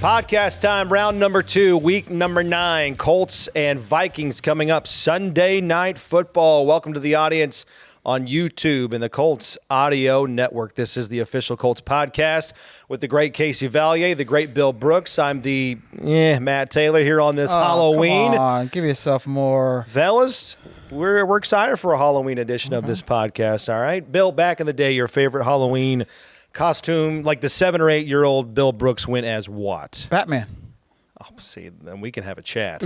Podcast time, round number 2, week number 9. Colts and Vikings coming up Sunday Night Football. Welcome to the audience on YouTube and the Colts Audio Network. This is the official Colts podcast with the great Casey Vallier, the great Bill Brooks. I'm the Matt Taylor here on this Halloween. Come on, give yourself more. Fellas, we're excited for a Halloween edition of this podcast, all right? Bill, back in the day, your favorite Halloween costume, like the 7 or 8 year old Bill Brooks went as what? Batman. Oh, see, then we can have a chat.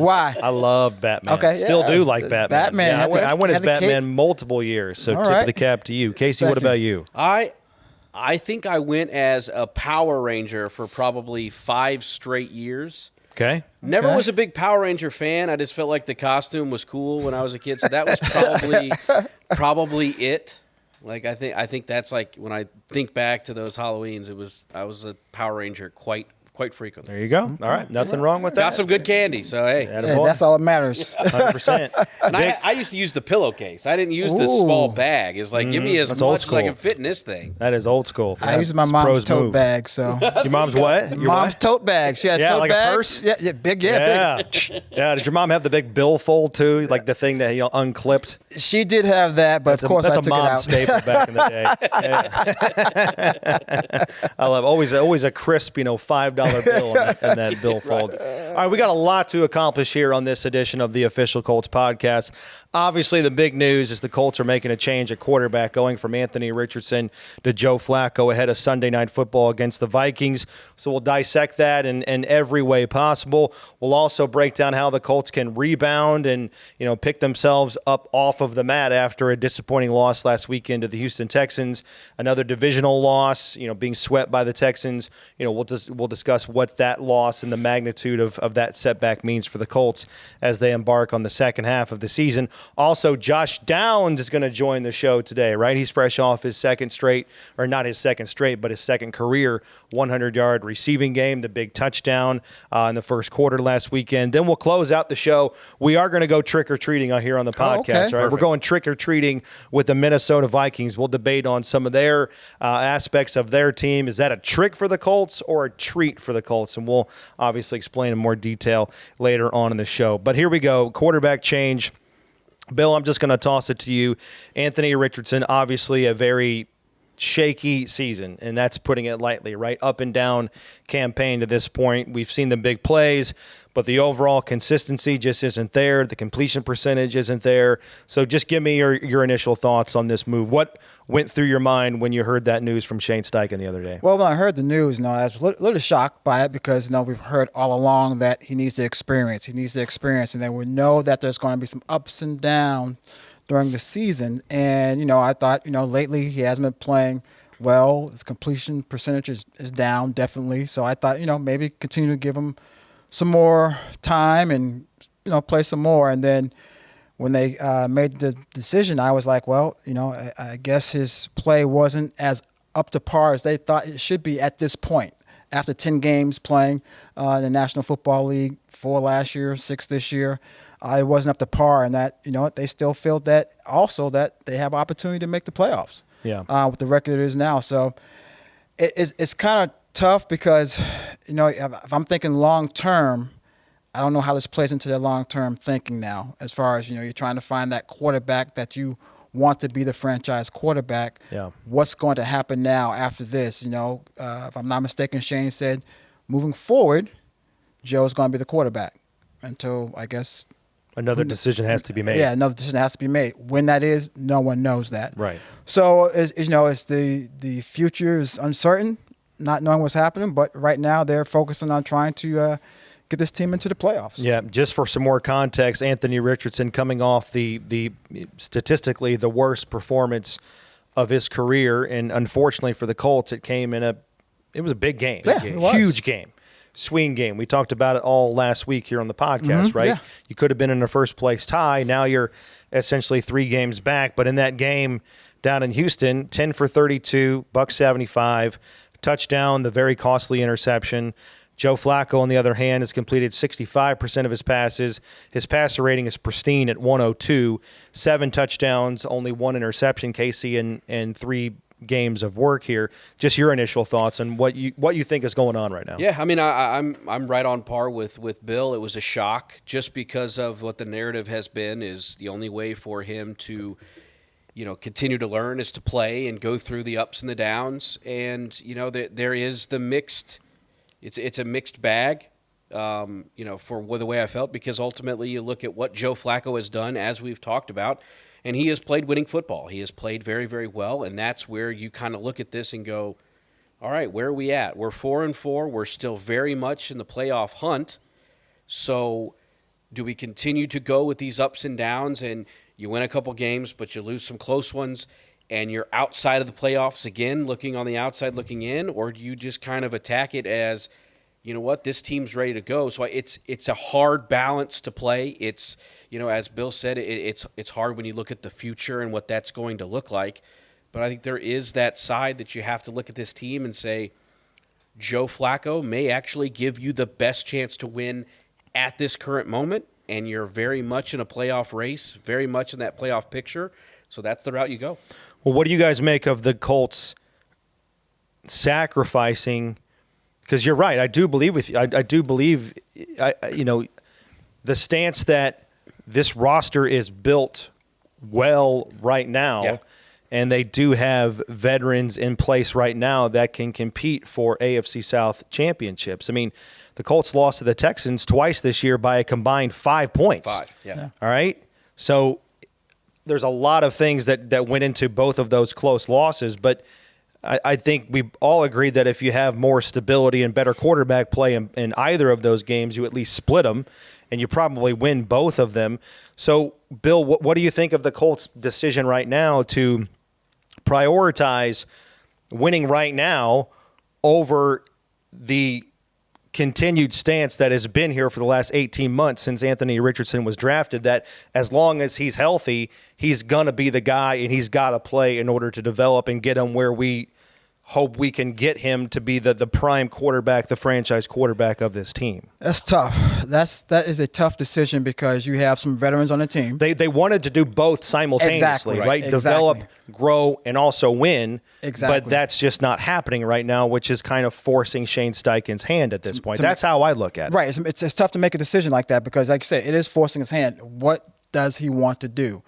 Why? I love Batman. Okay, Still do like Batman. Batman. Yeah, I went as Batman cape. multiple years, so All tip right. of the cap to you. Casey, Thank what you. about you? I think I went as a Power Ranger for probably 5 straight years. Okay. Never Okay. was a big Power Ranger fan. I just felt like the costume was cool when I was a kid, so that was probably it. Like I think that's like when I think back to those Halloweens, I was a Power Ranger quite frequently. There you go. All right. Nothing wrong with that. Got some good candy, so hey. Hey, that's all that matters. 100%. And I used to use the pillowcase. I didn't use the small bag. It's like give me as that's old much as I school. can fit in this thing. That is old school. I use my It's mom's pros tote move. bag, so. Your mom's what? Your Mom's what? tote bag. She had a Yeah, tote like a bag. purse? Yeah, big. Yeah. Yeah. Did your mom have the big billfold too? Like the thing that unclipped? She did have that, but of course I That's took a it mom out. staple back in the day. Yeah. I love always a crisp, $5 bill in that billfold. All right, we got a lot to accomplish here on this edition of the official Colts podcast. Obviously, the big news is the Colts are making a change at quarterback, going from Anthony Richardson to Joe Flacco ahead of Sunday Night Football against the Vikings. So we'll dissect that in every way possible. We'll also break down how the Colts can rebound and pick themselves up off of the mat after a disappointing loss last weekend to the Houston Texans. Another divisional loss, being swept by the Texans. We'll discuss what that loss and the magnitude of that setback means for the Colts as they embark on the second half of the season. Also, Josh Downs is going to join the show today, right? He's fresh off his second straight, or not his second straight, but his second career 100-yard receiving game, the big touchdown in the first quarter last weekend. Then we'll close out the show. We are going to go trick-or-treating here on the podcast, okay. right? Perfect. We're going trick-or-treating with the Minnesota Vikings. We'll debate on some of their aspects of their team. Is that a trick for the Colts or a treat for the Colts? And we'll obviously explain in more detail later on in the show. But here we go, quarterback change. Bill, I'm just going to toss it to you. Anthony Richardson, obviously a very shaky season, and that's putting it lightly, right? Up and down campaign to this point. We've seen the big plays, but the overall consistency just isn't there. The completion percentage isn't there. So just give me your initial thoughts on this move. What went through your mind when you heard that news from Shane Steichen the other day? Well, when I heard the news, I was a little shocked by it because, we've heard all along that he needs the experience. He needs the experience, and then we know that there's going to be some ups and downs during the season. And, I thought, lately he hasn't been playing well. His completion percentage is down, definitely. So I thought, maybe continue to give him some more time and, play some more. And then when they made the decision, I was like, well, I guess his play wasn't as up to par as they thought it should be at this point. After 10 games playing in the National Football League, 4 last year, 6 this year, it wasn't up to par. And that, they still feel that also that they have opportunity to make the playoffs. Yeah. With the record it is now. So it's kind of tough because, if I'm thinking long term, I don't know how this plays into their long-term thinking now as far as, you're trying to find that quarterback that you want to be the franchise quarterback. Yeah. What's going to happen now after this? If I'm not mistaken, Shane said moving forward, Joe's going to be the quarterback until, I guess. Another decision has to be made. Yeah, another decision has to be made. When that is, no one knows that. Right. So, it's the future is uncertain, not knowing what's happening, but right now they're focusing on trying to get this team into the playoffs. Yeah, just for some more context, Anthony Richardson coming off the statistically the worst performance of his career, and unfortunately for the Colts, it was a big game. Yeah, it was. Huge game. Swing game. We talked about it all last week here on the podcast, right? Yeah. You could have been in a first place tie. Now you're essentially 3 games back, but in that game down in Houston, 10 for 32, $175, touchdown, the very costly interception. Joe Flacco, on the other hand, has completed 65% of his passes. His passer rating is pristine at 102. 7 touchdowns, only 1 interception, Casey, and 3 games of work here. Just your initial thoughts on what you think is going on right now. Yeah, I mean, I'm right on par with Bill. It was a shock just because of what the narrative has been. Is the only way for him to, continue to learn is to play and go through the ups and the downs. And there is the mixed. It's a mixed bag. For the way I felt, because ultimately you look at what Joe Flacco has done, as we've talked about, and he has played winning football. He has played very, very well, and that's where you kind of look at this and go, all right, where are we at? We're 4-4. We're still very much in the playoff hunt. So do we continue to go with these ups and downs, and you win a couple games, but you lose some close ones, and you're outside of the playoffs again, looking on the outside, looking in, or do you just kind of attack it as, you know what, this team's ready to go? So it's a hard balance to play. It's, as Bill said, it's hard when you look at the future and what that's going to look like. But I think there is that side that you have to look at this team and say, Joe Flacco may actually give you the best chance to win at this current moment, and you're very much in a playoff race, very much in that playoff picture. So that's the route you go. Well, what do you guys make of the Colts sacrificing? Because you're right. I do believe with you. I do believe, the stance that this roster is built well right now, Yeah. and they do have veterans in place right now that can compete for AFC South championships. I mean, the Colts lost to the Texans twice this year by a combined 5 points. 5, yeah. All right? So there's a lot of things that went into both of those close losses, but I think we all agreed that if you have more stability and better quarterback play in either of those games, you at least split them, and you probably win both of them. So, Bill, what do you think of the Colts' decision right now to prioritize winning right now over the continued stance that has been here for the last 18 months since Anthony Richardson was drafted, that as long as he's healthy, he's going to be the guy and he's got to play in order to develop and get him where we hope we can get him to be the prime quarterback, the franchise quarterback of this team? That's tough. That is a tough decision because you have some veterans on the team. They wanted to do both simultaneously, Exactly. right? Exactly. Develop, grow, and also win. Exactly. But that's just not happening right now, which is kind of forcing Shane Steichen's hand at this point. That's how I look at it. Right. It's tough to make a decision like that because, like you said, it is forcing his hand. What does he want to do?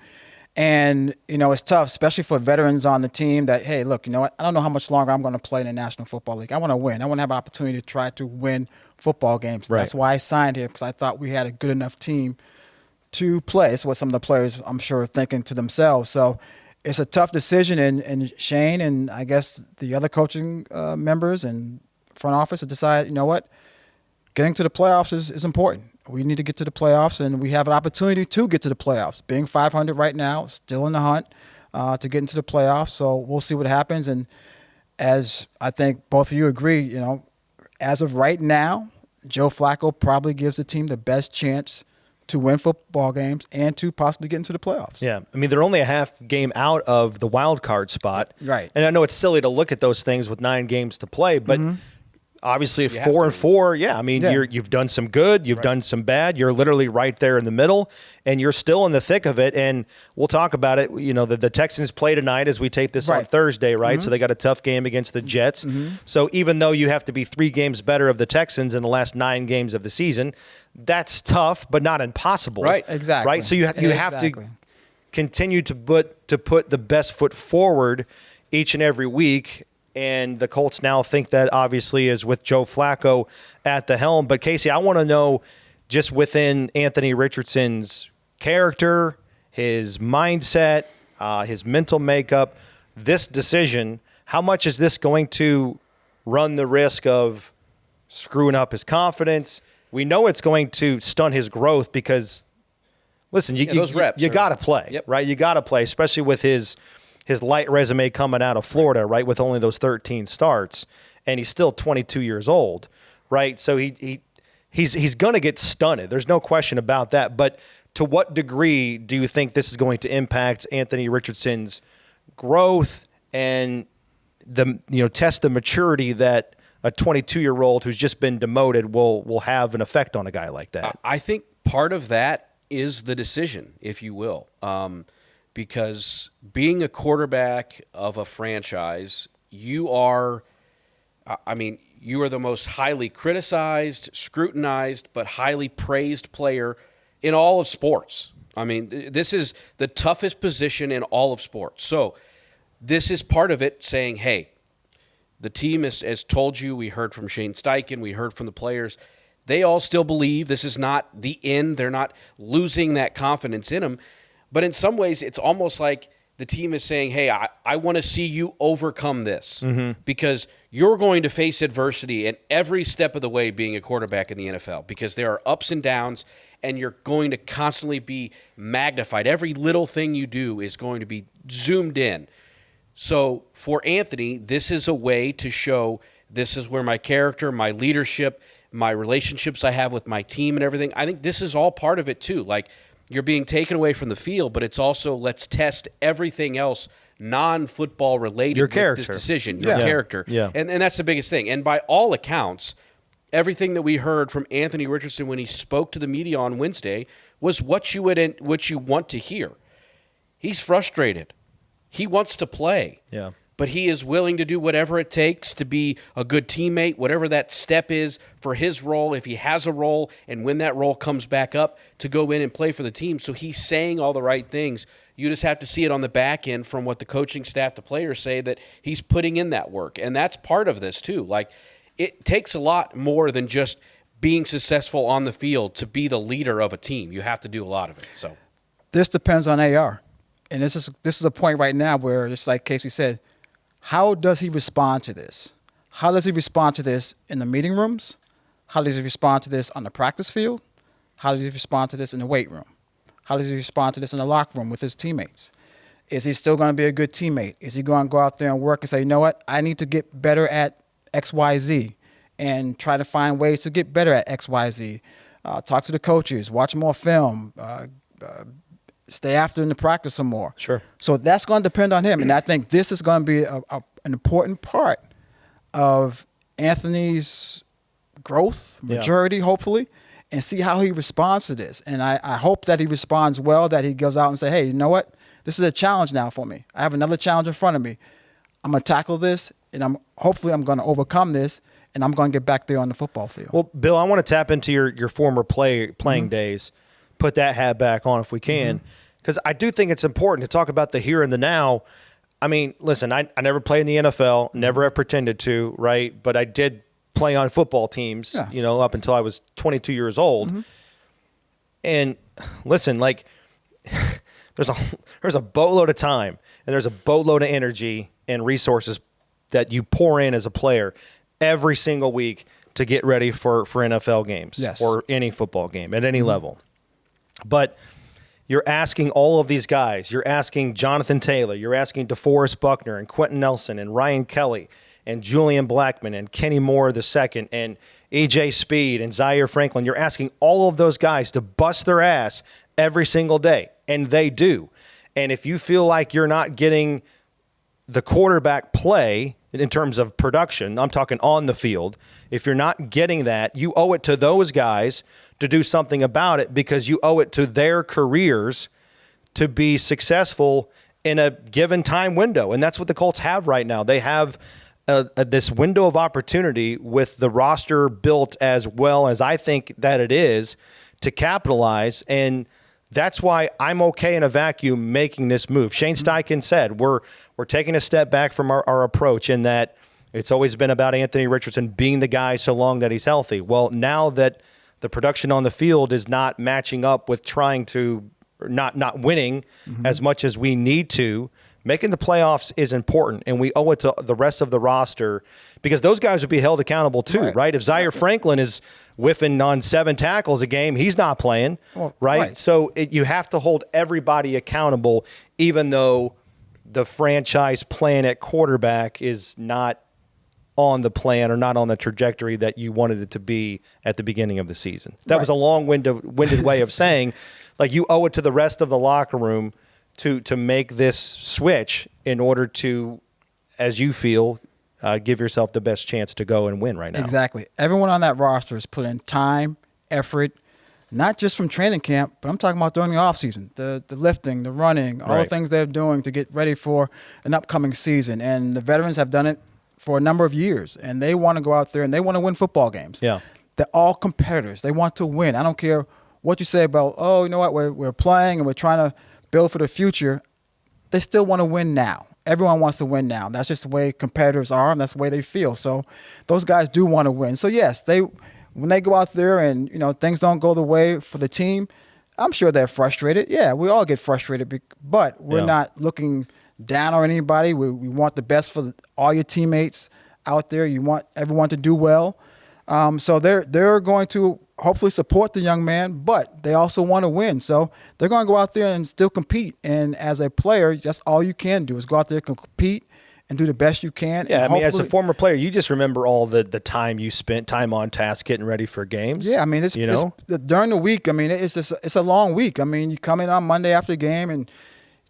And, it's tough, especially for veterans on the team that, hey, look, I don't know how much longer I'm going to play in the National Football League. I want to win. I want to have an opportunity to try to win football games. Right. That's why I signed here, because I thought we had a good enough team to play. It's what some of the players, I'm sure, are thinking to themselves. So it's a tough decision, and Shane and I guess the other coaching members and front office have decided, you know what, getting to the playoffs is important. We need to get to the playoffs, and we have an opportunity to get to the playoffs. Being 500 right now, still in the hunt to get into the playoffs. So we'll see what happens. And as I think both of you agree, as of right now, Joe Flacco probably gives the team the best chance to win football games and to possibly get into the playoffs. Yeah. I mean, they're only a half game out of the wild card spot. Right. And I know it's silly to look at those things with 9 games to play, but obviously 4-4, yeah. I mean, you've done some good, you've done some bad. You're literally right there in the middle, and you're still in the thick of it. And we'll talk about it. The Texans play tonight as we tape this on Thursday, right? So they got a tough game against the Jets. So even though you have to be 3 games better of the Texans in the last 9 games of the season, that's tough, but not impossible. Right. Exactly. Right. So you have to continue to put the best foot forward each and every week. And the Colts now think that obviously is with Joe Flacco at the helm. But Casey, I want to know, just within Anthony Richardson's character, his mindset, his mental makeup, this decision, how much is this going to run the risk of screwing up his confidence? We know it's going to stunt his growth because, listen, you got to play, right? You got to play, especially with his light resume coming out of Florida, right, with only those 13 starts, and he's still 22 years old, right? So he's going to get stunted. There's no question about that. But to what degree do you think this is going to impact Anthony Richardson's growth and test the maturity that a 22-year-old who's just been demoted will have an effect on a guy like that? I think part of that is the decision, if you will. because being a quarterback of a franchise, you are the most highly criticized, scrutinized, but highly praised player in all of sports. I mean, this is the toughest position in all of sports. So this is part of it, saying, hey, the team has told you, we heard from Shane Steichen, we heard from the players, they all still believe this is not the end. They're not losing that confidence in them. But in some ways, it's almost like the team is saying, hey, I want to see you overcome this because you're going to face adversity at every step of the way being a quarterback in the NFL, because there are ups and downs, and you're going to constantly be magnified. Every little thing you do is going to be zoomed in. So for Anthony, this is a way to show this is where my character, my leadership, my relationships I have with my team and everything, I think this is all part of it too. Like, you're being taken away from the field, but it's also, let's test everything else non-football related Your with character. this decision, your character. Yeah. And that's the biggest thing. And by all accounts, everything that we heard from Anthony Richardson when he spoke to the media on Wednesday was what you want to hear. He's frustrated. He wants to play. Yeah. But he is willing to do whatever it takes to be a good teammate, whatever that step is for his role, if he has a role, and when that role comes back up, to go in and play for the team. So he's saying all the right things. You just have to see it on the back end from what the coaching staff, the players say, that he's putting in that work. And that's part of this too. Like, it takes a lot more than just being successful on the field to be the leader of a team. You have to do a lot of it. So This depends on AR. And this is a point right now where, just like Casey said, how does he respond to this? How does he respond to this in the meeting rooms? How does he respond to this on the practice field? How does he respond to this in the weight room? How does he respond to this in the locker room with his teammates? Is he still going to be a good teammate? Is he going to go out there and work and say, you know what, I need to get better at X, Y, Z, and try to find ways to get better at X, Y, Z? Talk to the coaches, watch more film, stay after in the practice some more. Sure. So that's going to depend on him. And I think this is going to be an important part of Anthony's growth, maturity, hopefully, and see how he responds to this. And I hope that he responds well, that he goes out and say, hey, you know what? This is a challenge now for me. I have another challenge in front of me. I'm going to tackle this, and hopefully I'm going to overcome this, and I'm going to get back there on the football field. Well, Bill, I want to tap into your former playing days. Put that hat back on if we can, because I do think it's important to talk about the here and the now. I mean, listen, I never played in the NFL, never have pretended to, right? But I did play on football teams, up until I was 22 years old. And listen, like, there's a boatload of time and there's a boatload of energy and resources that you pour in as a player every single week to get ready for NFL games or any football game at any level. But you're asking all of these guys. You're asking Jonathan Taylor. You're asking DeForest Buckner and Quentin Nelson and Ryan Kelly and Julian Blackmon and Kenny Moore II and E.J. Speed and Zaire Franklin. You're asking all of those guys to bust their ass every single day, and they do. And if you feel like you're not getting the quarterback play in terms of production, I'm talking on the field, if you're not getting that, you owe it to those guys to do something about it, because you owe it to their careers to be successful in a given time window. And that's what the Colts have right now. They have this window of opportunity with the roster built as well as I think that it is to capitalize. And that's why I'm okay in a vacuum making this move. Shane Steichen said we're taking a step back from our approach in that it's always been about Anthony Richardson being the guy so long that he's healthy. Well, now that the production on the field is not matching up with trying to not winning as much as we need to, making the playoffs is important, and we owe it to the rest of the roster, because those guys would be held accountable too, right? If Zaire Franklin is whiffing on 7 tackles a game, he's not playing, right? So you have to hold everybody accountable, even though the franchise plan at quarterback is not on the plan or not on the trajectory that you wanted it to be at the beginning of the season. That was a long-winded way of saying, like, you owe it to the rest of the locker room to make this switch in order to, as you feel, give yourself the best chance to go and win right now. Exactly. Everyone on that roster is putting time, effort, not just from training camp, but I'm talking about during the offseason, the lifting, the running, all the things they're doing to get ready for an upcoming season. And the veterans have done it for a number of years, and they want to go out there and they want to win football games. Yeah. They're all competitors. They want to win. I don't care what you say about, oh, you know what, we're playing and we're trying to build for the future. They still want to win now. Everyone wants to win now. That's just the way competitors are, and that's the way they feel. So those guys do want to win. So, yes, when they go out there and, things don't go the way for the team, I'm sure they're frustrated. Yeah, we all get frustrated, but we're not looking down on anybody. We want the best for all your teammates out there. You want everyone to do well. So they're going to hopefully support the young man, but they also want to win. So they're going to go out there and still compete. And as a player, that's all you can do is go out there and compete and do the best you can. Yeah, as a former player, you just remember all the time you spent, time on task, getting ready for games. Yeah, it's during the week. It's a long week. You come in on Monday after the game and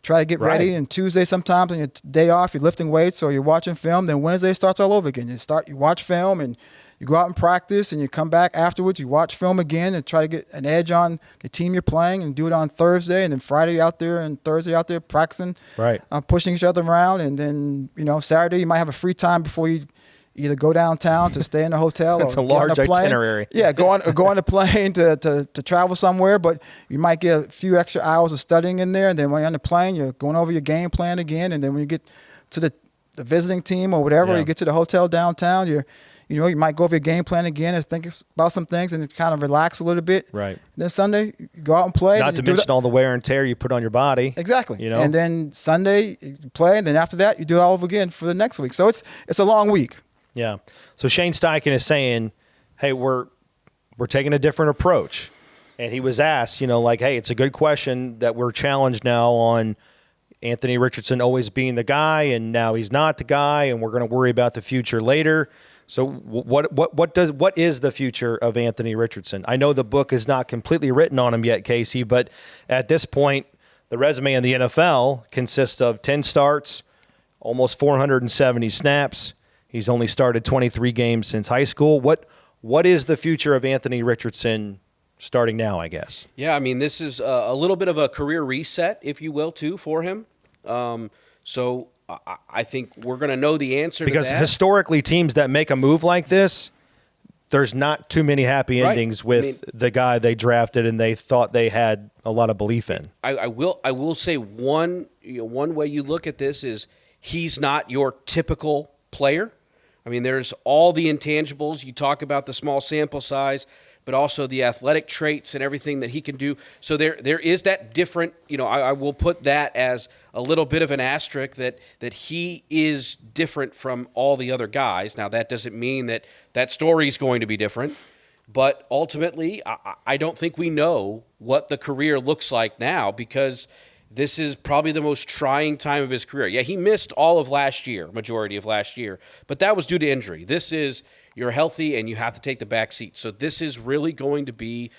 try to get ready, and Tuesday sometimes on your day off, you're lifting weights or you're watching film. Then Wednesday starts all over again. You watch film and you go out and practice, and you come back afterwards. You watch film again and try to get an edge on the team you're playing, and do it on Thursday, and then Friday out there and Thursday out there practicing, pushing each other around, and then Saturday you might have a free time before you either go downtown to stay in a hotel. That's or a large on a plane. itinerary. Yeah, go on a plane to travel somewhere, but you might get a few extra hours of studying in there, and then when you're on the plane, you're going over your game plan again, and then when you get to the visiting team or whatever, you get to the hotel downtown, you might go over your game plan again and think about some things and kind of relax a little bit. Right. And then Sunday, you go out and play. Not to mention all the wear and tear you put on your body. Exactly. And then Sunday, you play, and then after that, you do it all over again for the next week. So it's a long week. Yeah. So Shane Steichen is saying, hey, we're taking a different approach. And he was asked, hey, it's a good question that we're challenged now on Anthony Richardson always being the guy, and now he's not the guy, and we're going to worry about the future later. So what is the future of Anthony Richardson? I know the book is not completely written on him yet, Casey, but at this point, the resume in the NFL consists of 10 starts, almost 470 snaps. He's only started 23 games since high school. What is the future of Anthony Richardson starting now, I guess? Yeah, this is a little bit of a career reset, if you will, too, for him. So I think we're going to know the answer because to that. Historically, teams that make a move like this, there's not too many happy endings with the guy they drafted and they thought they had a lot of belief in. I will say one way you look at this is he's not your typical player. There's all the intangibles. You talk about the small sample size, but also the athletic traits and everything that he can do. So there is that different, I will put that as a little bit of an asterisk that he is different from all the other guys. Now, that doesn't mean that story is going to be different, but ultimately, I don't think we know what the career looks like now because this is probably the most trying time of his career. Yeah, he missed all of last year, majority of last year, but that was due to injury. This is you're healthy and you have to take the back seat. So this is really going to be,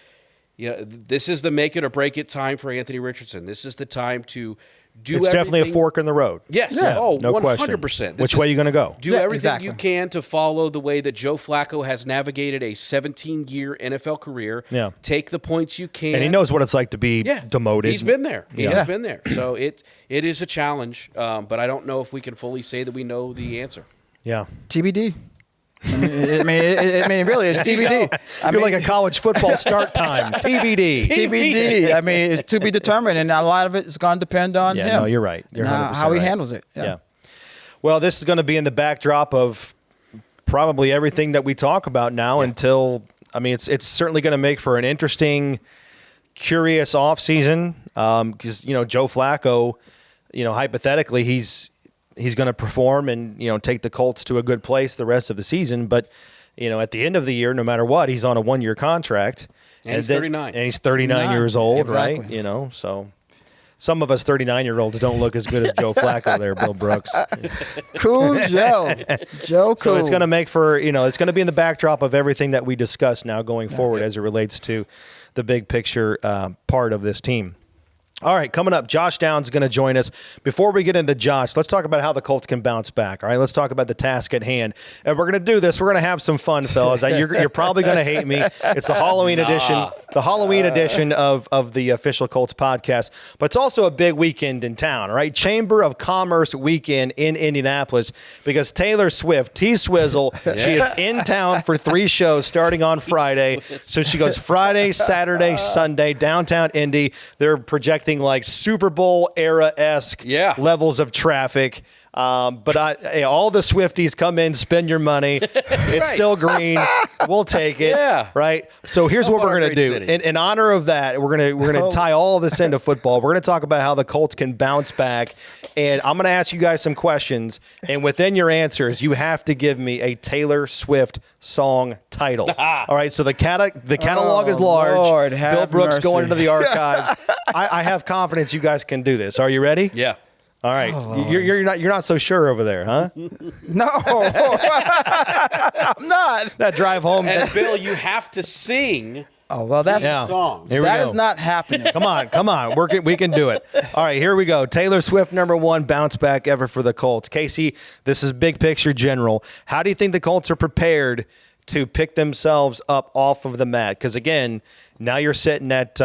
this is the make it or break it time for Anthony Richardson. This is the time to do It's definitely a fork in the road. Yes. Yeah. Oh, no 100%. Question. Which way are you going to go? Do everything you can to follow the way that Joe Flacco has navigated a 17-year NFL career. Yeah. Take the points you can. And he knows what it's like to be demoted. He's been there. He has been there. So it is a challenge, but I don't know if we can fully say that we know the answer. Yeah. TBD. It really is TBD. You're like a college football start time. TBD. TBD. It's to be determined, and a lot of it is going to depend on him. No, you're right. You're how he right. handles it. Yeah. Well, this is going to be in the backdrop of probably everything that we talk about now until, it's certainly going to make for an interesting, curious offseason because, Joe Flacco, hypothetically, he's going to perform and, take the Colts to a good place the rest of the season. But, at the end of the year, no matter what, he's on a 1-year contract. And he's 39. And he's 39 years old, exactly. right? So some of us 39-year-olds don't look as good as Joe Flacco there, Bill Brooks. Cool Joe. Joe cool. So it's going to make for, it's going to be in the backdrop of everything that we discuss now going forward as it relates to the big picture part of this team. All right, coming up, Josh Downs is going to join us. Before we get into Josh, let's talk about how the Colts can bounce back. All right, let's talk about the task at hand. And we're going to do this. We're going to have some fun, fellas. You're probably going to hate me. It's the Halloween edition of the Official Colts podcast. But it's also a big weekend in town, all right? Chamber of Commerce weekend in Indianapolis because Taylor Swift, T-Swizzle, she is in town for 3 shows starting on Friday. So she goes Friday, Saturday, Sunday, downtown Indy. They're projecting like Super Bowl era-esque levels of traffic. But all the Swifties come in, spend your money. It's still green. We'll take it. Yeah. Right. So here's what we're going to do. In honor of that, we're going to tie all of this into football. We're going to talk about how the Colts can bounce back. And I'm going to ask you guys some questions. And within your answers, you have to give me a Taylor Swift song title. All right. So the catalog is large. Lord, Bill Brooks mercy. going into the archives. I have confidence you guys can do this. Are you ready? Yeah. All right, you're not so sure over there, huh? No, I'm not. That drive home. And Bill, you have to sing. Oh well, that's the song. Here we that go. is not happening. Come on. We can do it. All right, here we go. Taylor Swift, #1 bounce back ever for the Colts. Casey, this is big picture general. How do you think the Colts are prepared to pick themselves up off of the mat? Because again, now you're sitting at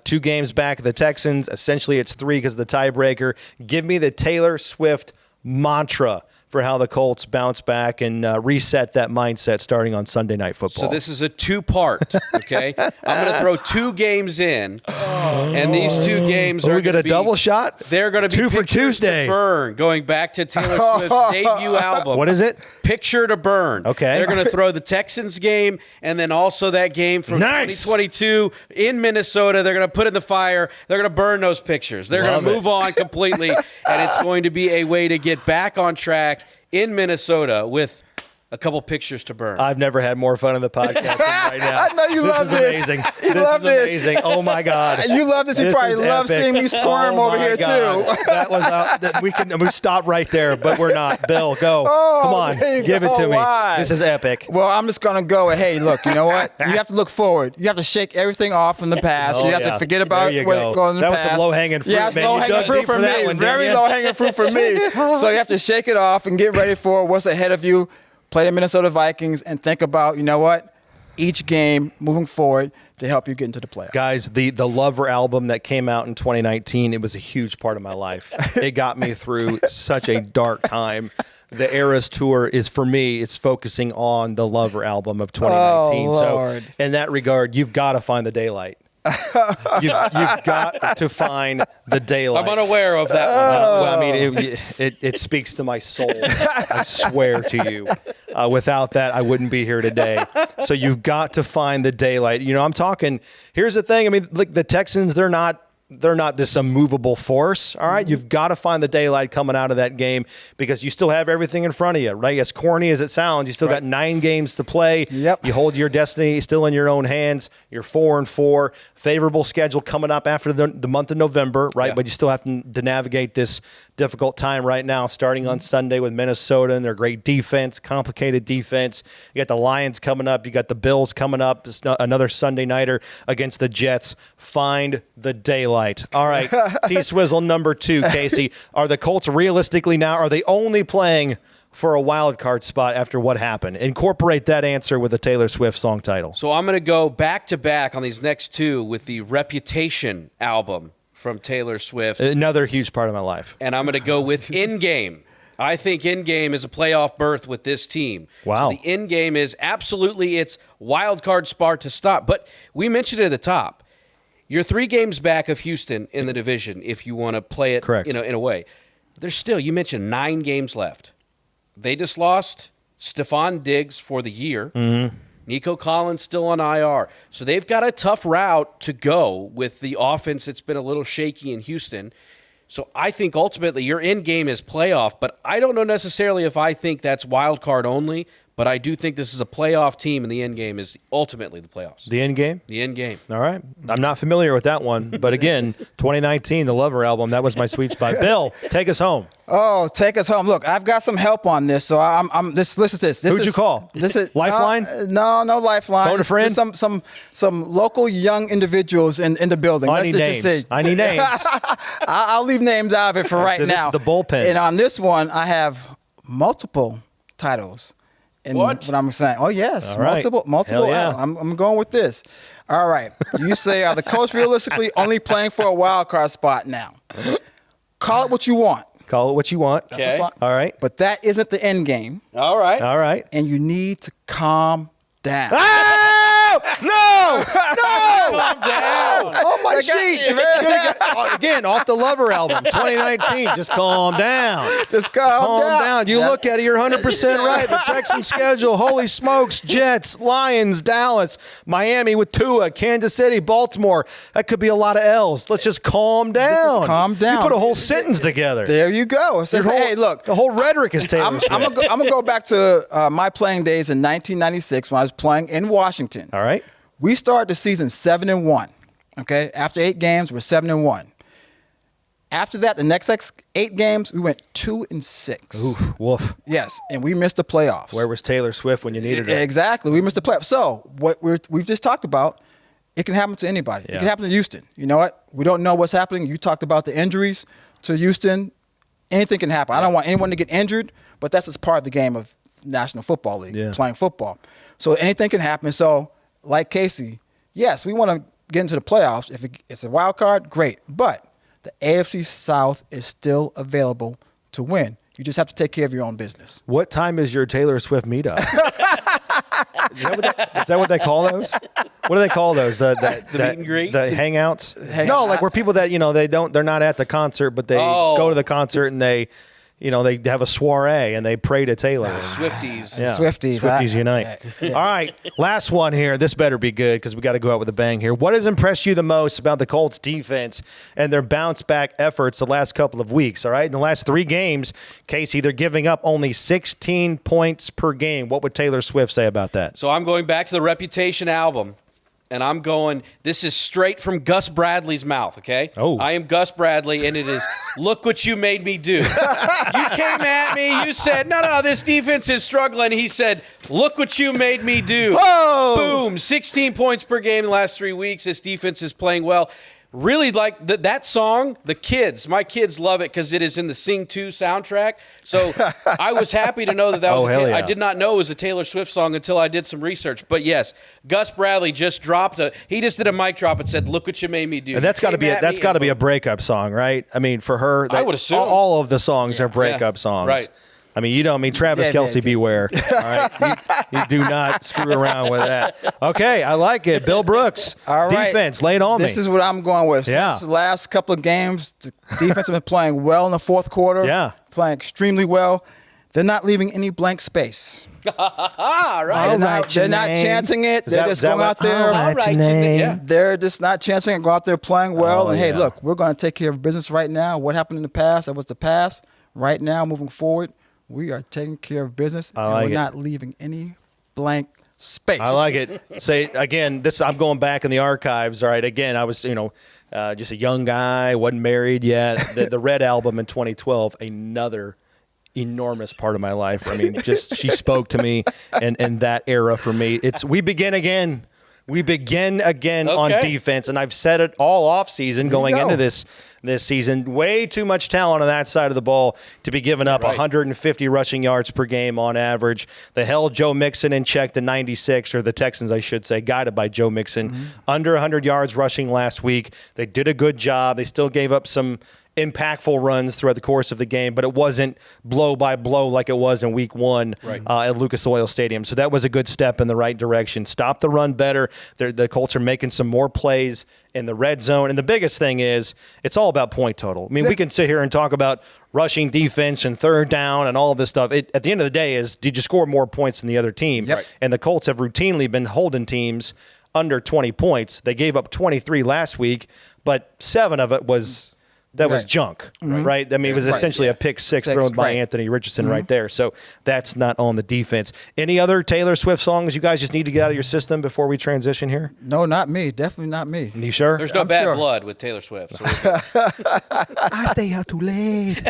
2 games back of the Texans. Essentially, it's 3 because of the tiebreaker. Give me the Taylor Swift mantra for how the Colts bounce back and reset that mindset starting on Sunday Night Football. So this is a 2-part, okay? I'm going to throw 2 games in, and these 2 games are we got a double shot? They're going to be 2 for Pictures Tuesday. to Burn, going back to Taylor Swift's debut album. What is it? Picture to Burn. Okay. They're going to throw the Texans game and then also that game from 2022 in Minnesota. They're going to put in the fire. They're going to burn those pictures. They're going to move on completely, and it's going to be a way to get back on track in Minnesota with a couple pictures to burn. I've never had more fun in the podcast than right now. I know you love this. Amazing. You this love is amazing. Oh my God. You love this. You probably love epic. seeing me squirm over my here God. too. That was we stop right there, but we're not. Bill, go. Come on, give it to me. Why? This is epic. Well, I'm just gonna go. Hey, look. You know what? You have to look forward. You have to shake everything off from the past. You have to forget about what's going in the past. That was some low-hanging fruit, yeah, man. low-hanging fruit for me. Very low-hanging fruit for me. So you have to shake it off and get ready for what's ahead of you. Play the Minnesota Vikings and think about, you know what, each game moving forward to help you get into the playoffs. Guys, the Lover album that came out in 2019, it was a huge part of my life. It got me through such a dark time. The Eras Tour is, for me, it's focusing on the Lover album of 2019. Oh, Lord. So in that regard, you've got to find the daylight. You've got to find the daylight. I'm unaware of that one. Well, I mean, it speaks to my soul. I swear to you. Without that, I wouldn't be here today. So you've got to find the daylight. You know, I'm talking. Here's the thing. I mean, like the Texans, they're not this immovable force. All right. You've got to find the daylight coming out of that game because you still have everything in front of you, right? As corny as it sounds, you still got 9 games to play. Yep. You hold your destiny still in your own hands. You're 4-4. Favorable schedule coming up after the month of November, right? Yeah. But you still have to navigate this difficult time right now, starting on Sunday with Minnesota and their great defense, complicated defense. You got the Lions coming up. You got the Bills coming up. It's another Sunday nighter against the Jets. Find the daylight. All right, T-Swizzle #2, Casey. Are the Colts realistically now, are they only playing for a wild card spot after what happened? Incorporate that answer with a Taylor Swift song title. So I'm going to go back-to-back on these next 2 with the Reputation album from Taylor Swift. Another huge part of my life. And I'm going to go with In Game. I think In Game is a playoff berth with this team. Wow. So the In Game is absolutely its wild card spot to stop. But we mentioned it at the top. You're 3 games back of Houston in the division if you want to play it, Correct. in a way. There's still, you mentioned 9 games left. They just lost Stephon Diggs for the year. Mm-hmm. Nico Collins still on IR. So they've got a tough route to go with the offense that's been a little shaky in Houston. So I think ultimately your end game is playoff, but I don't know necessarily if I think that's wild card only. But I do think this is a playoff team, and the end game is ultimately the playoffs. The end game? The end game. All right. I'm not familiar with that one. But again, 2019, the Lover album, that was my sweet spot. Bill, take us home. Oh, take us home. Look, I've got some help on this, so I'm this. Listen to this. Who'd you call? This is Lifeline? No Lifeline. Phone a friend? Just some local young individuals in the building. I need names. I need names. I'll leave names out of it for right So now. this is the bullpen. And on this one, I have multiple titles. And What I'm saying? Oh yes, All right. multiple. Hell yeah. I'm going with this. All right. You say, are the Colts realistically only playing for a wild card spot now? Call it what you want. Call it what you want. That's a Okay. song. All right. But that isn't the end game, All right. All right. and you need to calm down. Oh! No! Calm down. Oh, my sheet. Again, off the Lover album, 2019. Just calm down. Just calm down. You look at it, you're 100% right. The Texans schedule, holy smokes, Jets, Lions, Dallas, Miami with Tua, Kansas City, Baltimore. That could be a lot of L's. Let's just calm down. Just calm down. You put a whole sentence together. There you go. It says, hey, look. The whole rhetoric is Taylor Swift. I'm gonna go back to my playing days in 1996 when I was playing in Washington. All right. We started the season 7-1. Okay, after 8 games, we're 7-1. After that, the next 8 games, we went 2-6. Ooh, woof. Yes, and we missed the playoffs. Where was Taylor Swift when you needed her? Exactly, we missed the playoffs. So what we've just talked about, it can happen to anybody. Yeah. It can happen to Houston. You know what? We don't know what's happening. You talked about the injuries to Houston. Anything can happen. I don't want anyone to get injured, but that's just part of the game of National Football League, playing football. So anything can happen. So like Casey, yes, we want to get into the playoffs. If it's a wild card, great. But the AFC South is still available to win. You just have to take care of your own business. What time is your Taylor Swift meetup? Is that what they call those? What do they call those? The meet and greet? The hangouts? No, like where people that, they're not at the concert, but they go to the concert and they have a soiree and they pray to Taylor. Swifties. Yeah. Swifties unite. All right, last one here. This better be good because we got to go out with a bang here. What has impressed you the most about the Colts defense and their bounce back efforts the last couple of weeks? All right, in the last 3 games, Casey, they're giving up only 16 points per game. What would Taylor Swift say about that? So I'm going back to the Reputation album, and I'm going, this is straight from Gus Bradley's mouth, okay? Oh. I am Gus Bradley, and it is, look what you made me do. You came at me, you said, no, this defense is struggling. He said, look what you made me do. Whoa! Boom, 16 points per game in the last 3 weeks. This defense is playing well. Really like that song, my kids love it because it is in the Sing 2 soundtrack. So I was happy to know that was yeah. I did not know it was a Taylor Swift song until I did some research. But yes, Gus Bradley just he just did a mic drop and said, look what you made me do. And that's got to be a breakup song, right? I mean, for her, I would assume. all of the songs are breakup songs. Right. I mean, Travis Kelce, beware. All right, you do not screw around with that. Okay, I like it. Bill Brooks, All right. defense, lay it on me. This is what I'm going with. Yeah. Since the last couple of games, the defense has been playing well in the fourth quarter. Yeah. Playing extremely well. They're not leaving any blank space. Right. They're not chancing it. They're just going out there. All right, yeah. They're just not chancing it, go out there playing well. And hey, yeah. look, we're going to take care of business right now. What happened in the past, that was the past. Right now, moving forward, we are taking care of business. And we're not leaving any blank space. I like it. Say again, I'm going back in the archives. All right. Again, I was, just a young guy, wasn't married yet. The Red album in 2012, another enormous part of my life. I mean, she spoke to me and that era for me. We begin again. We begin again on defense, and I've said it all off season going into this season. Way too much talent on that side of the ball to be giving up 150 rushing yards per game on average. They held Joe Mixon in check to 96, or the Texans, I should say, guided by Joe Mixon, under 100 yards rushing last week. They did a good job. They still gave up some impactful runs throughout the course of the game, but it wasn't blow by blow like it was in week 1 at Lucas Oil Stadium. So that was a good step in the right direction. Stop the run better. The Colts are making some more plays in the red zone. And the biggest thing is it's all about point total. I mean, we can sit here and talk about rushing defense and third down and all of this stuff. At the end of the day is, did you score more points than the other team? Yep. And the Colts have routinely been holding teams under 20 points. They gave up 23 last week, but 7 of it was that was junk, right? I mean, it was essentially a pick six thrown by Anthony Richardson right there. So that's not on the defense. Any other Taylor Swift songs you guys just need to get out of your system before we transition here? No, not me. Definitely not me. You sure? There's no I'm bad sure. blood with Taylor Swift. So I stay out too late.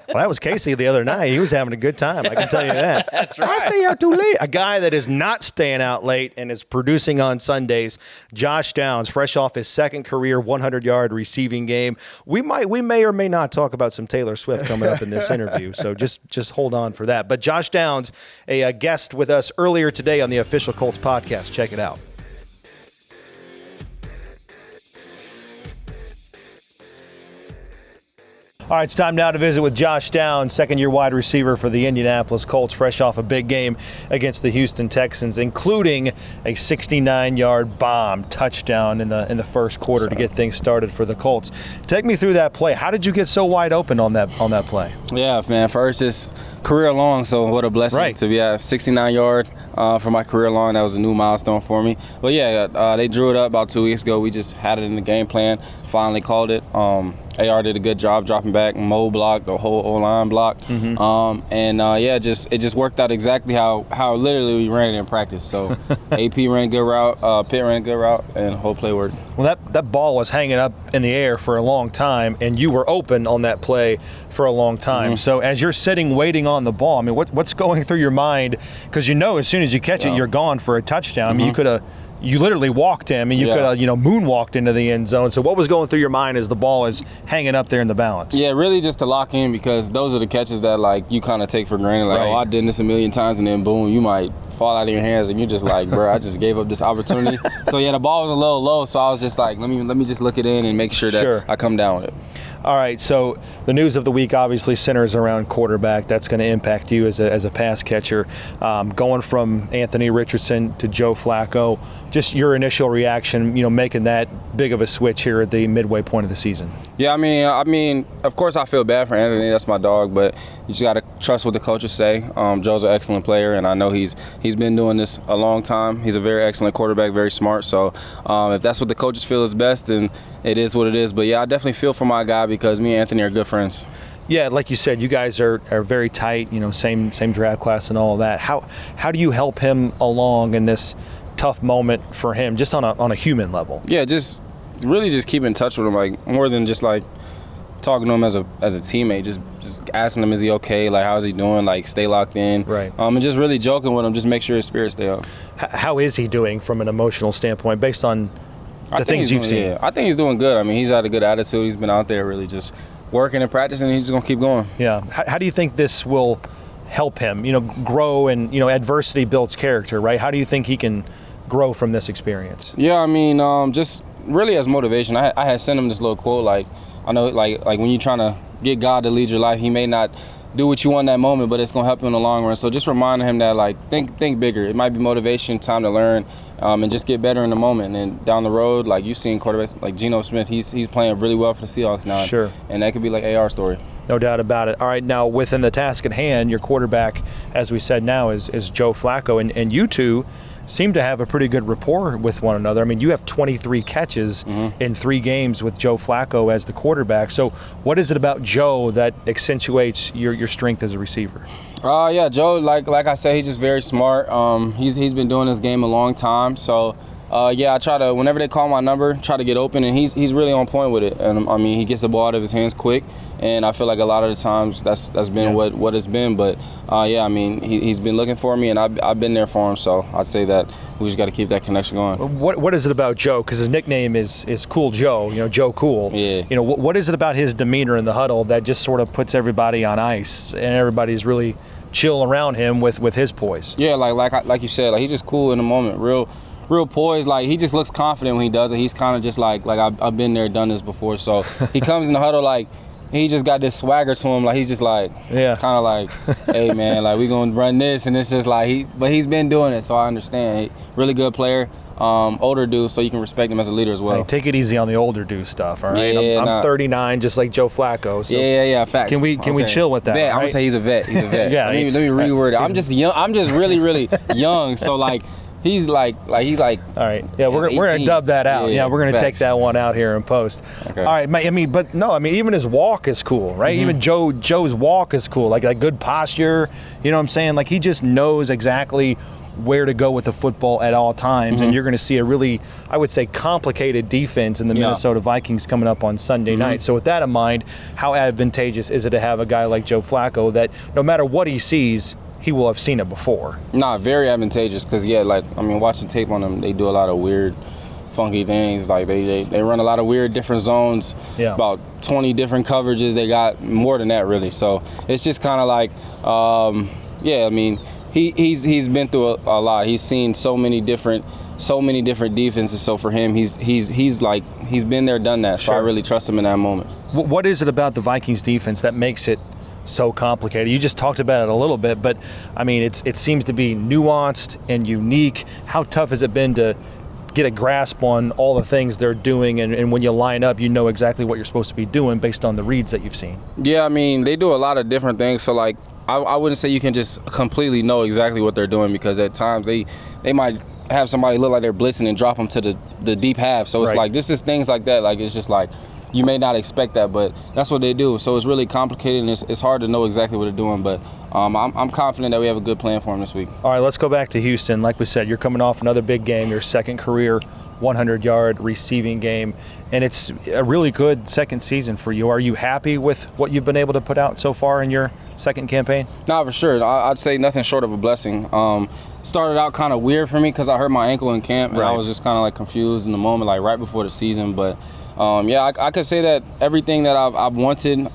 Well, that was Casey the other night. He was having a good time. I can tell you that. That's right. I stay out too late. A guy that is not staying out late and is producing on Sundays. Josh Downs, fresh off his second career 100-yard receiving game. We may or may not talk about some Taylor Swift coming up in this interview, so just hold on for that. But Josh Downs, a guest with us earlier today on the Official Colts podcast. Check it out. All right, it's time now to visit with Josh Downs, second-year wide receiver for the Indianapolis Colts, fresh off a big game against the Houston Texans, including a 69-yard bomb touchdown in the first quarter to get things started for the Colts. Take me through that play. How did you get so wide open on that play? Yeah, man. First, just career long, so what a blessing to be at 69-yard for my career long. That was a new milestone for me. But yeah, they drew it up about 2 weeks ago. We just had it in the game plan. Finally called it. AR did a good job dropping back. Mo blocked, the whole O-line blocked. It just worked out exactly how literally we ran it in practice. So AP ran a good route, Pitt ran a good route, and the whole play worked. Well, that ball was hanging up in the air for a long time, and you were open on that play for a long time. So as you're sitting waiting on the ball, I mean, what's going through your mind? Because as soon as you catch it, you're gone for a touchdown. I mean, you literally walked him, and you could have, moonwalked into the end zone. So what was going through your mind as the ball is hanging up there in the balance? Yeah, really just to lock in, because those are the catches that, like, you kind of take for granted. Like, I did this a million times, and then boom, you might fall out of your hands, and you're just like, bro, I just gave up this opportunity. So, yeah, the ball was a little low, so I was just like, let me just look it in and make sure that I come down with it. All right, so the news of the week obviously centers around quarterback. That's going to impact you as a pass catcher. Going from Anthony Richardson to Joe Flacco, just your initial reaction, making that big of a switch here at the midway point of the season. Yeah, I mean, of course I feel bad for Anthony. That's my dog, but you just got to trust what the coaches say. Joe's an excellent player, and I know he's been doing this a long time. He's a very excellent quarterback, very smart. So if that's what the coaches feel is best, then it is what it is. But, yeah, I definitely feel for my guy because me and Anthony are good friends. Yeah, like you said, you guys are very tight, same draft class and all of that. How do you help him along in this tough moment for him, just on a human level? Yeah, just really just keep in touch with him, like more than just like talking to him as a teammate, just asking him, is he okay? Like, how's he doing? Like, stay locked in. Right. And just really joking with him, just make sure his spirits stay up. How is he doing from an emotional standpoint based on the things you've seen? Yeah, I think he's doing good. I mean, he's had a good attitude. He's been out there really just working and practicing, and he's just going to keep going. Yeah. How do you think this will help him, grow, and, adversity builds character, right? How do you think he can grow from this experience? Yeah, I mean, just really as motivation. I had sent him this little quote, like, I know, like when you're trying to get God to lead your life, he may not do what you want in that moment, but it's going to help you in the long run. So just reminding him that, like, think bigger. It might be motivation, time to learn, and just get better in the moment. And down the road, like, you've seen quarterbacks like Geno Smith, he's playing really well for the Seahawks now. Sure. And that could be like AR's story. No doubt about it. All right, now within the task at hand, your quarterback, as we said now, is Joe Flacco, and you two seem to have a pretty good rapport with one another. I mean, you have 23 catches in 3 games with Joe Flacco as the quarterback. So what is it about Joe that accentuates your strength as a receiver? Yeah, Joe, like I said, he's just very smart. He's been doing this game a long time. So, I try to, whenever they call my number, try to get open, and he's really on point with it. And, I mean, he gets the ball out of his hands quick. And I feel like a lot of the times that's been what it's been. But, I mean, he's been looking for me, and I've been there for him. So I'd say that we just got to keep that connection going. What is it about Joe? Because his nickname is Cool Joe, Joe Cool. Yeah. What is it about his demeanor in the huddle that just sort of puts everybody on ice and everybody's really chill around him with his poise? Yeah, like you said, like, he's just cool in the moment, real poised. Like, he just looks confident when he does it. He's kind of just like I've been there, done this before. So he comes in the huddle like, he just got this swagger to him. Like, he's just like, kind of like, hey, man, like, we going to run this. And it's just like, but he's been doing it, so I understand. Really good player, older dude, so you can respect him as a leader as well. Hey, take it easy on the older dude stuff, all right? Yeah, I'm 39, just like Joe Flacco. So yeah, facts. Can we chill with that? Vet. Right? I'm going to say he's a vet. He's a vet. Yeah. Let me reword it. I'm just young. I'm just really, really young. So, like, he's like. All right. Yeah, we're gonna dub that out. Yeah, we're gonna take that one out here in post. Okay. All right. I mean, even his walk is cool, right? Even Joe's walk is cool. Like good posture. You know what I'm saying? Like he just knows exactly where to go with the football at all times, and you're going to see a really, I would say, complicated defense in the Minnesota Vikings coming up on Sunday night. So with that in mind, how advantageous is it to have a guy like Joe Flacco that no matter what he sees, he will have seen it before? Nah, very advantageous because, watching tape on them, they do a lot of weird, funky things. Like they run a lot of weird different zones, about 20 different coverages. They got more than that, really. So it's just kind of like, He's been through a lot. He's seen so many different defenses. So for him, he's been there, done that. So I really trust him in that moment. What is it about the Vikings defense that makes it so complicated? You just talked about it a little bit, but I mean, it seems to be nuanced and unique. How tough has it been to get a grasp on all the things they're doing, and when you line up, you know exactly what you're supposed to be doing based on the reads that you've seen? Yeah, I mean, they do a lot of different things. So like, I wouldn't say you can just completely know exactly what they're doing, because at times they might have somebody look like they're blitzing and drop them to the deep half. So it's like, this is things like that. Like, it's just like, you may not expect that, but that's what they do. So it's really complicated, and it's hard to know exactly what they're doing. But I'm confident that we have a good plan for them this week. All right, let's go back to Houston. Like we said, you're coming off another big game, your second career 100-yard receiving game, and it's a really good second season for you. Are you happy with what you've been able to put out so far in your second campaign? No, for sure. I'd say nothing short of a blessing. Started out kind of weird for me because I hurt my ankle in camp, and I was just kind of like confused in the moment, like right before the season. But I could say that everything that I've wanted,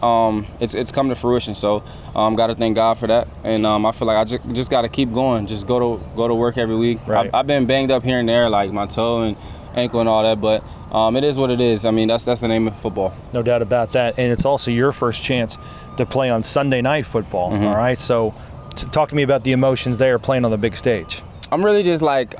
it's come to fruition. So got to thank God for that, and I feel like I just got to keep going, just go to work every week. Right. I've been banged up here and there, like my toe and ankle and all that, but it is what it is. I mean, that's the name of football. No doubt about that, and it's also your first chance to play on Sunday Night Football. All right, so talk to me about the emotions there playing on the big stage. I'm really just like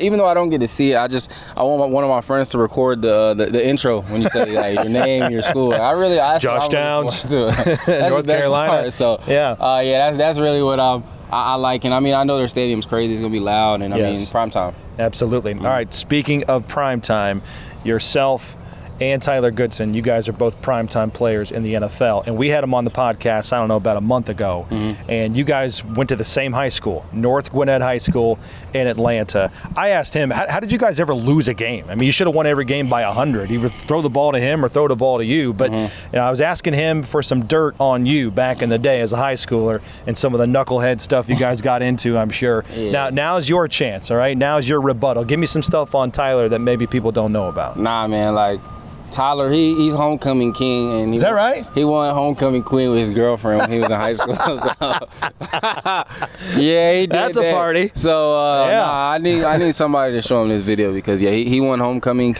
even though I don't get to see it, I want one of my friends to record the intro when you say like your name, your school. Josh Downs, North Carolina. Part. So that's really what I like. And I mean, I know their stadium's crazy. It's gonna be loud, and I mean, prime time. Absolutely. All right. Speaking of prime time, yourself and Tyler Goodson, you guys are both primetime players in the NFL. And we had them on the podcast, I don't know, about a month ago. And you guys went to the same high school, North Gwinnett High School in Atlanta. I asked him, how did you guys ever lose a game? I mean, you should have won every game by 100. Either throw the ball to him or throw the ball to you. But I was asking him for some dirt on you back in the day as a high schooler and some of the knucklehead stuff you guys got into, I'm sure. Now's your chance, all right? Now's your rebuttal. Give me some stuff on Tyler that maybe people don't know about. Nah, man, like, Tyler, he's homecoming king, and is that right? He won homecoming queen with his girlfriend when he was in high school. Yeah, he did. That's a party. So I need somebody to show him this video, because he won homecoming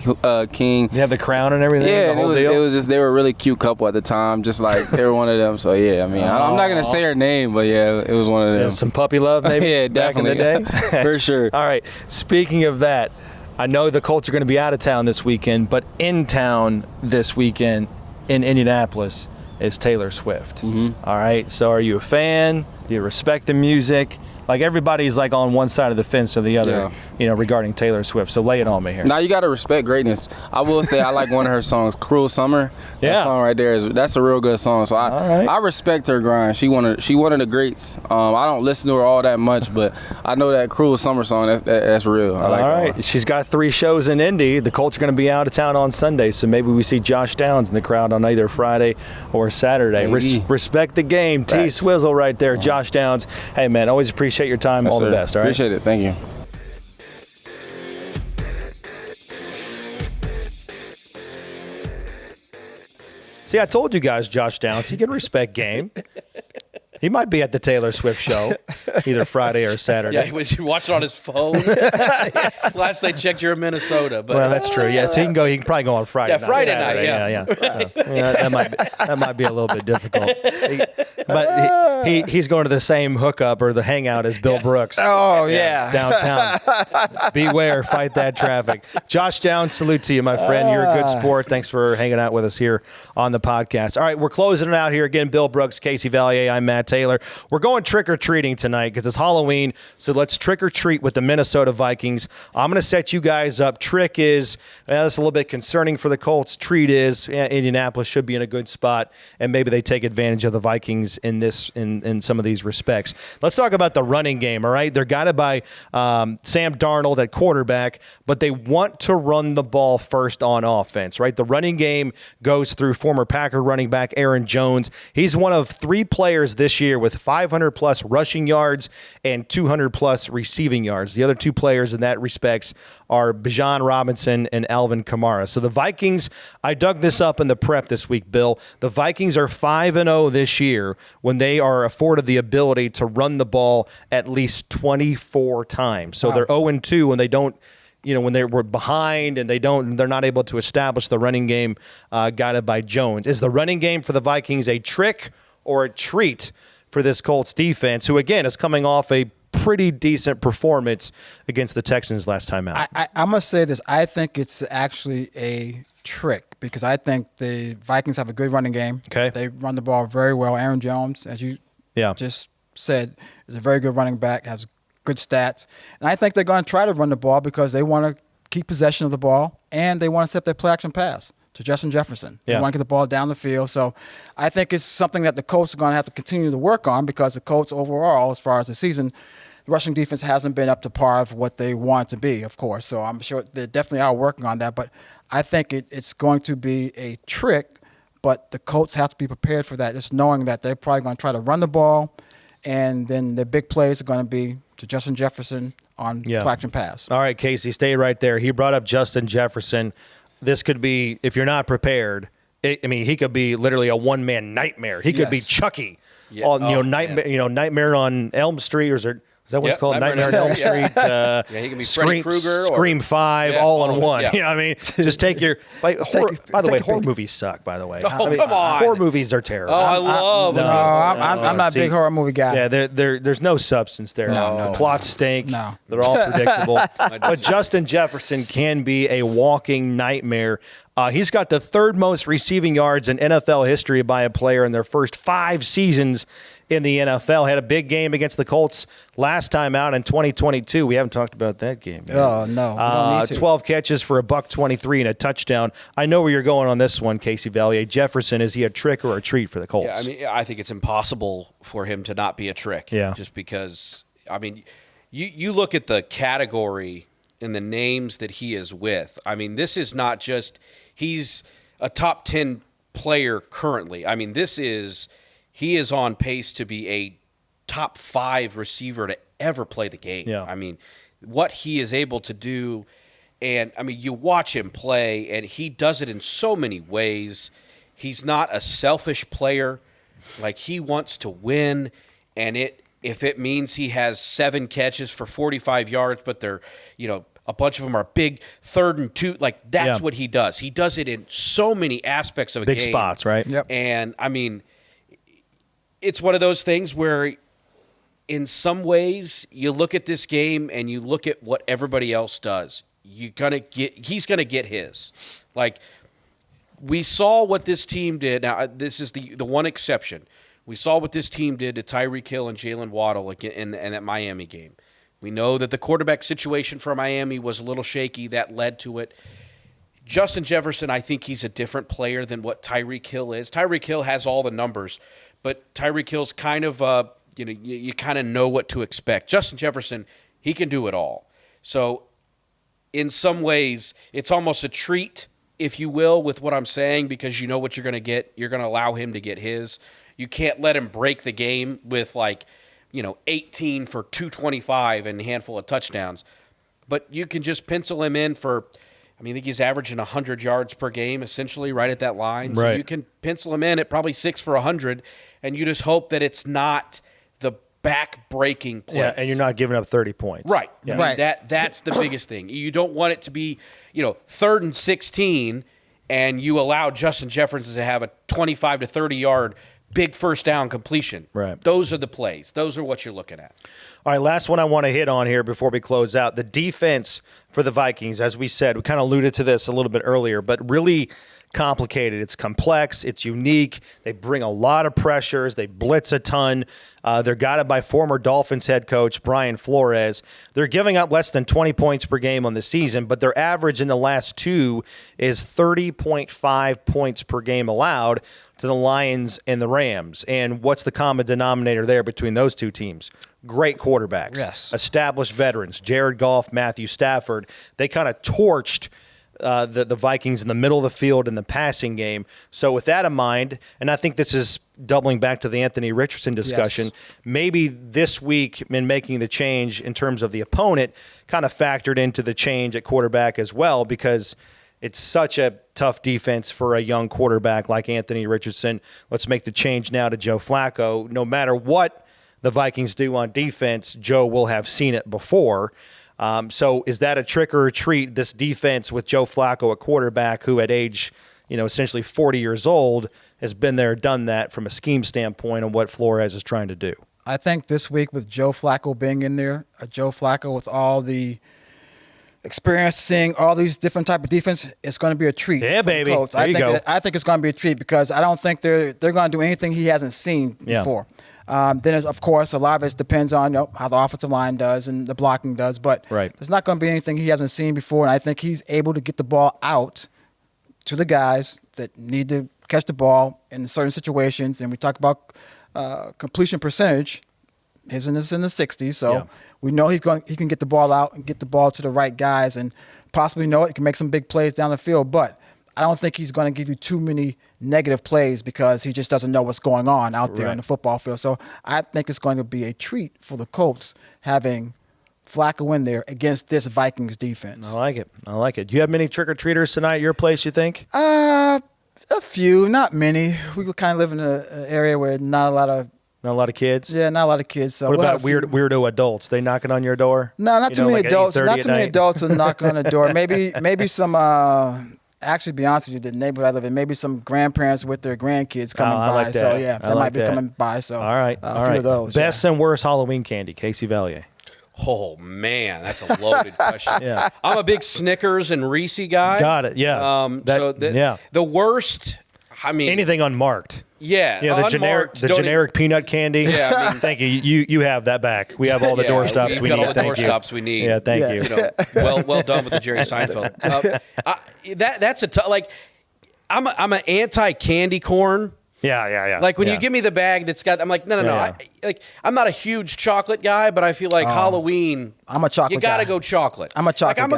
king. You have the crown and everything. Yeah, the whole it deal? was just, they were a really cute couple at the time, just like they were one of them. So yeah, I mean, I'm not gonna say her name, but yeah, it was one of them. Some puppy love, maybe. Yeah, definitely. Back in the day, for sure. All right. Speaking of that, I know the Colts are going to be out of town this weekend, but in town this weekend in Indianapolis is Taylor Swift. All right. So are you a fan? Do you respect the music? Like, everybody's like on one side of the fence or the other, regarding Taylor Swift. So lay it on me here. Now, you got to respect greatness. I will say I like one of her songs, Cruel Summer. That song right there, that's a real good song. So I respect her grind. She one of the greats. I don't listen to her all that much, but I know that Cruel Summer song, that's real. I like all right. She's got 3 shows in Indy. The Colts are going to be out of town on Sunday, so maybe we see Josh Downs in the crowd on either Friday or Saturday. Respect the game. T-Swizzle right there, Josh Downs. Hey, man, always appreciate your time. Yes, all sir. the best. All right. Appreciate it. Thank you. See, I told you guys, Josh Downs, he can respect game. He might be at the Taylor Swift show either Friday or Saturday. Yeah, was you watching on his phone? Last I checked, you're in Minnesota. But well, that's true. Yeah, so he can probably go on Friday. Yeah, night, Friday Saturday. night. Yeah. That might be a little bit difficult. But he's going to the same hookup or the hangout as Bill Brooks. Oh, yeah. Downtown. Beware, fight that traffic. Josh Downs, salute to you, my friend. You're a good sport. Thanks for hanging out with us here on the podcast. All right, we're closing it out here again. Bill Brooks, Casey Vallier, I'm Matt Taylor. We're going trick-or-treating tonight because it's Halloween, so let's trick-or-treat with the Minnesota Vikings. I'm going to set you guys up. Trick is, that's a little bit concerning for the Colts. Treat is, Indianapolis should be in a good spot, and maybe they take advantage of the Vikings in some of these respects. Let's talk about the running game, all right? They're guided by Sam Darnold at quarterback, but they want to run the ball first on offense, right? The running game goes through former Packer running back Aaron Jones. He's one of 3 players this year with 500-plus rushing yards and 200-plus receiving yards. The other 2 players in that respects are Bijan Robinson and Alvin Kamara. So the Vikings, I dug this up in the prep this week, Bill. The Vikings are 5-0 this year when they are afforded the ability to run the ball at least 24 times. So they're 0-2 when they don't, when they were behind and they're not able to establish the running game guided by Jones. Is the running game for the Vikings a trick or a treat for this Colts defense, who again is coming off a pretty decent performance against the Texans last time out? I must say this. I think it's actually a trick because I think the Vikings have a good running game. Okay. They run the ball very well. Aaron Jones, as you just said, is a very good running back, has good stats. And I think they're going to try to run the ball because they want to keep possession of the ball and they want to set their play action pass to Justin Jefferson. They want to get the ball down the field. So I think it's something that the Colts are going to have to continue to work on because the Colts overall, as far as the season, the rushing defense hasn't been up to par of what they want to be, of course. So I'm sure they definitely are working on that. But I think it's going to be a trick, but the Colts have to be prepared for that, just knowing that they're probably going to try to run the ball, and then the big plays are going to be to Justin Jefferson on play action pass. All right, Casey, stay right there. He brought up Justin Jefferson. This could be, if you're not prepared, he could be literally a one-man nightmare. He could be Chucky. Yeah. Nightmare on Elm Street, or is that what it's called? Nightmare on Elm Street. He can be Freddy Krueger. Scream 5, all in one. Yeah. You know what I mean? Just take your by the way, horror movies suck, by the way. Come on. Horror movies are terrible. Oh, I love them. I'm not a big horror movie guy. Yeah, there's no substance there. No. Plots stink. No. They're all predictable. But Justin Jefferson can be a walking nightmare. He's got the 3rd most receiving yards in NFL history by a player in their first 5 seasons in the NFL. Had a big game against the Colts last time out in 2022. We haven't talked about that game yet. Oh, no. We don't need to. 12 catches for $123 and a touchdown. I know where you're going on this one, Casey Vallier. Jefferson, is he a trick or a treat for the Colts? Yeah, I think it's impossible for him to not be a trick. Yeah. Just because, you look at the category and the names that he is with. This is not just he's a top 10 player currently. He is on pace to be a top 5 receiver to ever play the game. Yeah. What he is able to do, and you watch him play, and he does it in so many ways. He's not a selfish player. Like, he wants to win, and if it means he has 7 catches for 45 yards, but they're, a bunch of them are big 3rd and 2, like that's what he does. He does it in so many aspects of a game. Big spots, right? Yep. And it's one of those things where in some ways you look at this game and you look at what everybody else does. He's going to get his. Like, we saw what this team did. Now, this is the one exception. We saw what this team did to Tyreek Hill and Jalen Waddle in that Miami game. We know that the quarterback situation for Miami was a little shaky. That led to it. Justin Jefferson, I think he's a different player than what Tyreek Hill is. Tyreek Hill has all the numbers, but Tyreek Hill's kind of, you kind of know what to expect. Justin Jefferson, he can do it all. So in some ways, it's almost a treat, if you will, with what I'm saying, because you know what you're going to get. You're going to allow him to get his. You can't let him break the game with 18 for 225 and a handful of touchdowns. But you can just pencil him in for, I think he's averaging 100 yards per game, essentially, right at that line. Right. So you can pencil him in at probably 6 for 100, and you just hope that it's not the back-breaking plays. Yeah, and you're not giving up 30 points. Right. Yeah. Right. That's the biggest thing. You don't want it to be, 3rd and 16, and you allow Justin Jefferson to have a 25 to 30 yard big first down completion. Right. Those are the plays. Those are what you're looking at. All right, last one I want to hit on here before we close out. The defense for the Vikings, as we said, we kind of alluded to this a little bit earlier, but really complicated. It's complex. It's unique. They bring a lot of pressures. They blitz a ton. They're guided by former Dolphins head coach Brian Flores. They're giving up less than 20 points per game on the season, but their average in the last two is 30.5 points per game allowed to the Lions and the Rams. And what's the common denominator there between those two teams? Great quarterbacks. Yes. Established veterans. Jared Goff, Matthew Stafford. They kind of torched the Vikings in the middle of the field in the passing game. So with that in mind, and I think this is doubling back to the Anthony Richardson discussion, maybe this week in making the change in terms of the opponent kind of factored into the change at quarterback as well, because it's such a tough defense for a young quarterback like Anthony Richardson. Let's make the change now to Joe Flacco. No matter what the Vikings do on defense, Joe will have seen it before. So is that a trick or a treat, this defense with Joe Flacco at quarterback, who at age, essentially 40 years old, has been there, done that from a scheme standpoint on what Flores is trying to do? I think this week with Joe Flacco being in there, Joe Flacco with all the experience, seeing all these different type of defense, it's going to be a treat. Yeah, for baby. The Colts. There you go. I think it's going to be a treat because I don't think they're going to do anything he hasn't seen before. Then, of course, a lot of it depends on how the offensive line does and the blocking does. But there's not going to be anything he hasn't seen before. And I think he's able to get the ball out to the guys that need to catch the ball in certain situations. And we talk about completion percentage. His is in the 60s, so we know he can get the ball out and get the ball to the right guys and possibly he can make some big plays down the field. But I don't think he's going to give you too many negative plays because he just doesn't know what's going on out there in the football field. So I think it's going to be a treat for the Colts having Flacco in there against this Vikings defense. I like it. Do you have many trick-or-treaters tonight at your place, you think? A few, not many. We kind of live in an area where not a lot of kids? Yeah, not a lot of kids. So what about weirdo adults? They knocking on your door? No, not too many adults. Not too many adults are knocking on the door. Maybe some. Actually, to be honest with you, the neighborhood I live in, maybe some grandparents with their grandkids coming by. Like that. So yeah, they might be coming by. So all right. A few of those. Best and worst Halloween candy, Casey Vallier. Oh man, that's a loaded question. I'm a big Snickers and Reese guy. Got it. Yeah. The worst. I mean, anything unmarked. Yeah, the generic peanut candy. Yeah, thank you. You have that back. We have all the doorstops we need. All the doorstops we need. Yeah, thank you. Well done with the Jerry Seinfeld. That's a like. I'm an anti candy corn. Yeah. Like when you give me the bag that's got, I'm like, no. I'm not a huge chocolate guy, but I feel like Halloween. I'm a chocolate. You got to guy. go chocolate. I'm a chocolate.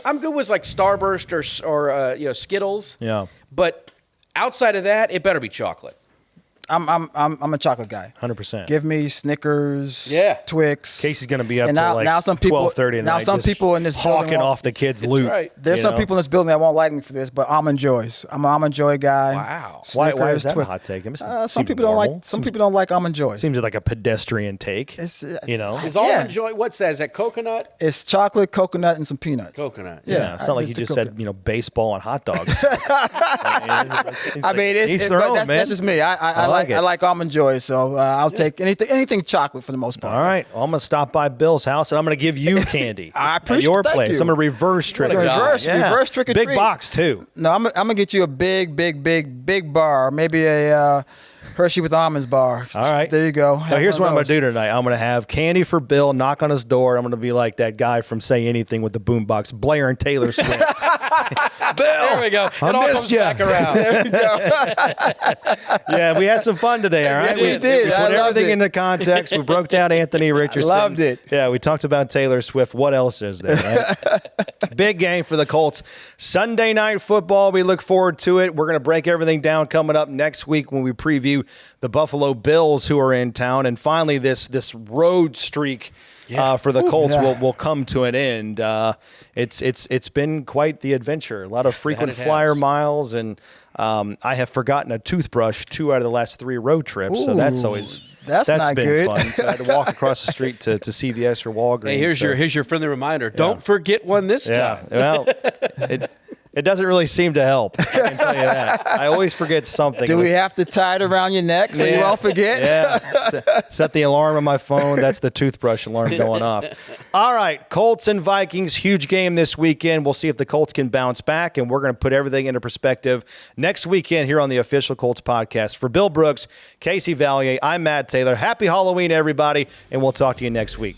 I'm good with like Starburst or Skittles. Yeah. But outside of that, it better be chocolate. I'm a chocolate guy. 100%. Give me Snickers, Twix. Casey's going to be up now, to now some people, 12:30 now some people in this hawking building off the kids' loot. Right. There's some people in this building that won't like me for this, but Almond Joys. I'm an Almond Joy guy. Wow. Snickers, Why is that Twix. a hot take? Some people don't like. Some people don't like Almond Joys. Seems like a pedestrian take. It's, Is Almond Joy? What's that? Is that coconut? It's chocolate, coconut, and some peanut. Coconut. Yeah. It's not like you just said baseball and hot dogs. That's just me. I like Almond Joy, so I'll take anything chocolate for the most part. All right, well, I'm gonna stop by Bill's house and I'm gonna give you candy. I appreciate at your thank place. you. I'm gonna reverse trick. Reverse trick or treat. Big box too. No, I'm gonna get you a big bar, maybe a Hershey with almonds bar. All right, there you go. Now, here's what I'm gonna do tonight. I'm gonna have candy for Bill. Knock on his door. I'm gonna be like that guy from Say Anything with the boombox, Blair and Taylor Swift. Bill, there we go. It all comes back around. There we go. Yeah, we had some fun today. All right, yes, we did. We put everything into context. We broke down Anthony Richardson. I loved it. Yeah, we talked about Taylor Swift. What else is there? Right? Big game for the Colts. Sunday Night Football. We look forward to it. We're going to break everything down coming up next week when we preview the Buffalo Bills who are in town. And finally, this road streak for the Colts will come to an end. It's been quite the adventure. A lot of frequent flyer miles, and I have forgotten a toothbrush 2 out of the last 3 road trips. So that's not been good. fun. So I had to walk across the street to CVS or Walgreens. Hey, here's your friendly reminder. Don't forget one this time. Well, It doesn't really seem to help. I can tell you that. I always forget something. Do we have to tie it around your neck so you won't forget? Yeah. Set the alarm on my phone. That's the toothbrush alarm going off. All right. Colts and Vikings, huge game this weekend. We'll see if the Colts can bounce back, and we're going to put everything into perspective next weekend here on the Official Colts Podcast. For Bill Brooks, Casey Vallier, I'm Matt Taylor. Happy Halloween, everybody, and we'll talk to you next week.